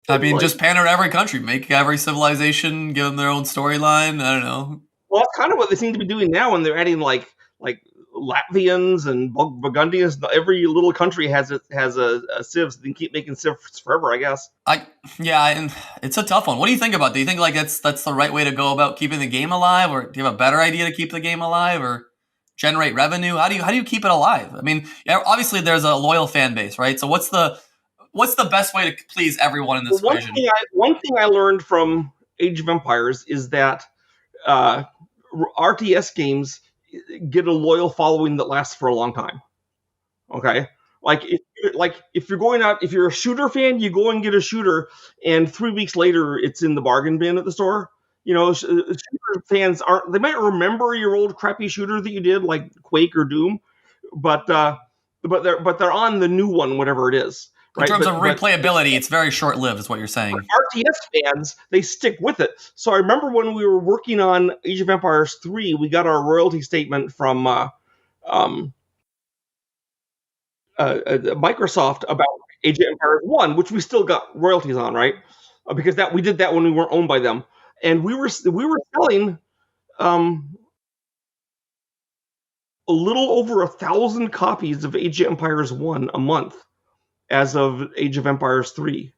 I mean, just pander to every country, make every civilization give them their own storyline. I don't know. Well, that's kind of what they seem to be doing now, when they're adding like Latvians and Burgundians. Every little country has a civ, so they can keep making civs forever, I guess. And it's a tough one. What do you think about it? Do you think like that's the right way to go about keeping the game alive, or do you have a better idea to keep the game alive, or generate revenue? How do you keep it alive? I mean, obviously there's a loyal fan base, right? So what's the best way to please everyone in this equation? One thing I learned from Age of Empires is that RTS games get a loyal following that lasts for a long time. Okay, if you're going out, if you're a shooter fan, you go and get a shooter, and 3 weeks later it's in the bargain bin at the store. Shooter fans they might remember your old crappy shooter that you did, like Quake or Doom, but they're on the new one, whatever it is. Right? In terms of replayability, it's very short-lived, is what you're saying. RTS fans, they stick with it. So I remember when we were working on Age of Empires 3, we got our royalty statement from Microsoft about Age of Empires 1, which we still got royalties on, right? Because we did that when we weren't owned by them. And we were selling a little over 1,000 copies of Age of Empires 1 a month as of Age of Empires 3,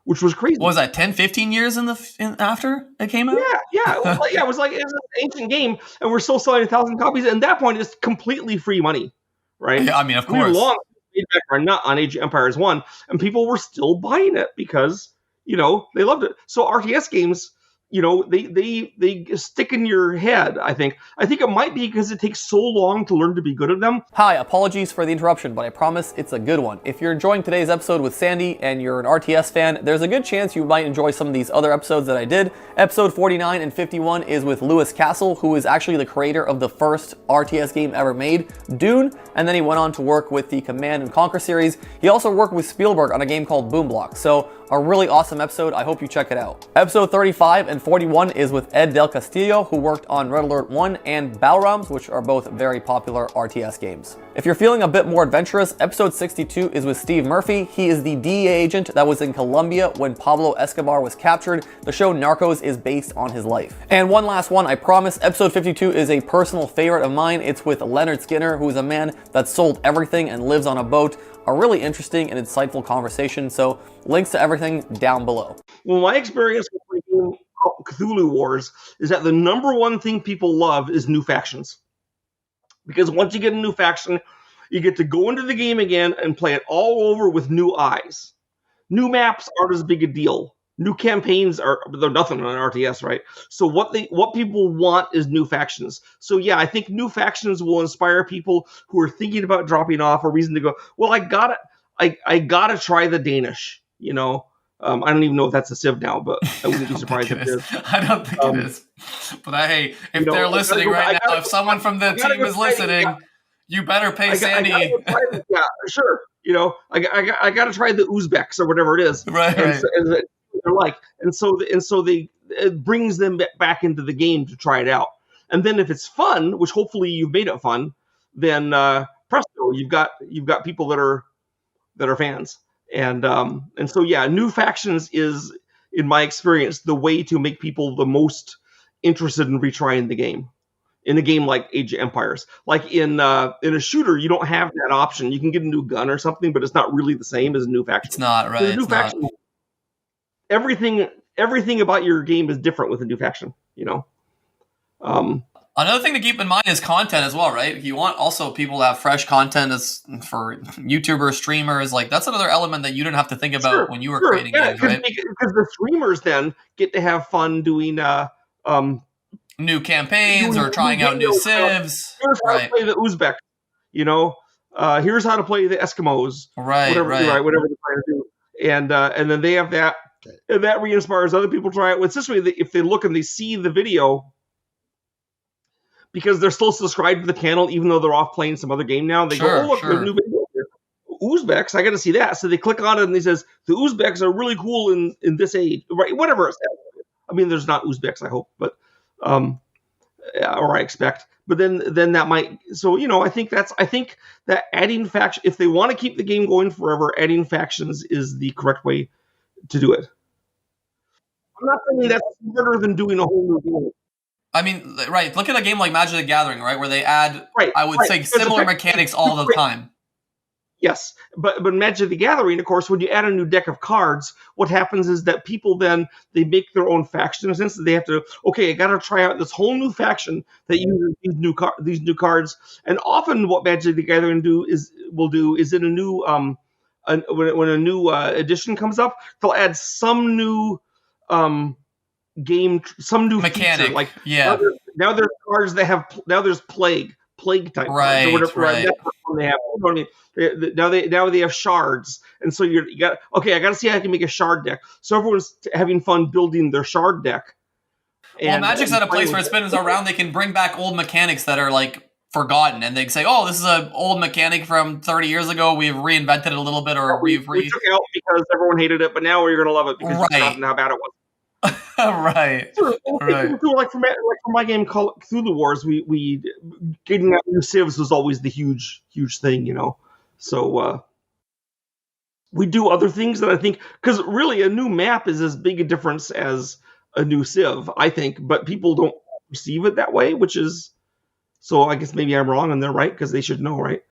which was crazy. What was that, 10, 15 years after it came out? Yeah. It was like an ancient game, and we're still selling 1,000 copies. And at that point, it's completely free money, right? Yeah, I mean, of course. We were long feedback or not on Age of Empires 1, and people were still buying it because, they loved it. So RTS games, they stick in your head, I think. I think it might be because it takes so long to learn to be good at them. Hi, apologies for the interruption, but I promise it's a good one. If you're enjoying today's episode with Sandy and you're an RTS fan, there's a good chance you might enjoy some of these other episodes that I did. Episode 49 and 51 is with Lewis Castle, who is actually the creator of the first RTS game ever made, Dune, and then he went on to work with the Command & Conquer series. He also worked with Spielberg on a game called Boom Block. So a really awesome episode. I hope you check it out. Episode 35 and 41 is with Ed Del Castillo, who worked on Red Alert 1 and Balrams, which are both very popular RTS games. If you're feeling a bit more adventurous, episode 62 is with Steve Murphy. He is the DEA agent that was in Colombia when Pablo Escobar was captured. The show Narcos is based on his life. And one last one, I promise. Episode 52 is a personal favorite of mine. It's with Leonard Skinner, who is a man that sold everything and lives on a boat. A really interesting and insightful conversation, so links to everything down below. Well, my experience with playing Cthulhu Wars is that the number one thing people love is new factions. Because once you get a new faction, you get to go into the game again and play it all over with new eyes. New maps aren't as big a deal. New campaigns they're nothing on RTS, right? So what people want is new factions. So yeah, I think new factions will inspire people who are thinking about dropping off a reason to go, well, I gotta try the Danish, I don't even know if that's a civ now, but I wouldn't be surprised if it is. I don't think it is. But hey, if they're listening right now, if someone from the team is listening, you better pay Sandy. Yeah, sure. I got to try the Uzbeks or whatever it is. Right. And so it brings them back into the game to try it out. And then if it's fun, which hopefully you've made it fun, then presto, you've got people that are fans. And so yeah, new factions is, in my experience, the way to make people the most interested in retrying the game. In a game like Age of Empires, like in a shooter, you don't have that option. You can get a new gun or something, but it's not really the same as a new faction. It's not, right? New faction, everything about your game is different with a new faction. Another thing to keep in mind is content as well, right? You want also people to have fresh content as for YouTubers, streamers. Like that's another element that you didn't have to think about when you were creating games, right? Because the streamers then get to have fun doing new campaigns or trying out new civs. Here's how to play the Uzbek, here's how to play the Eskimos. Right. Whatever they're trying to do. And then they have that, and that re-inspires other people to try it. It's this way, if they look and they see the video, because they're still subscribed to the channel, even though they're off playing some other game now, they go, oh, look, there's a new video here. Uzbeks, I got to see that. So they click on it and he says, the Uzbeks are really cool in this age, right? Whatever it says. I mean, there's not Uzbeks, I hope, but or I expect. But then that might. So I think that adding faction, if they want to keep the game going forever, adding factions is the correct way to do it. I'm not saying that's smarter than doing a whole new game. I mean, right. Look at a game like Magic the Gathering, right, where they add, I would say, Because similar mechanics all the time. Yes, but Magic the Gathering, of course, when you add a new deck of cards, what happens is that people then they make their own faction. In a sense, they have to, I got to try out this whole new faction that uses these new cards. And often, what Magic the Gathering will do is in a new when a new edition comes up, they'll add some new game, some new mechanic. Feature. Like now there's cards that have there's plague type right, cards or whatever. Right. That's what they have. You know what I mean? Now they have shards, and so you got I got to see how I can make a shard deck. So everyone's having fun building their shard deck. Well, Magic's at a place where it's been around. They can bring back old mechanics that are like forgotten, and they say, "Oh, this is an old mechanic from 30 years ago. We've reinvented it a little bit, or we took it out because everyone hated it, but now you're gonna love it because you've forgotten how bad it was." Right. Like for my game Cthulhu Wars, we getting out new civs was always the huge thing, you know. So we do other things that I think, because really a new map is as big a difference as a new civ, I think, but people don't perceive it that way, which is, so I guess maybe I'm wrong and they're right because they should know, right?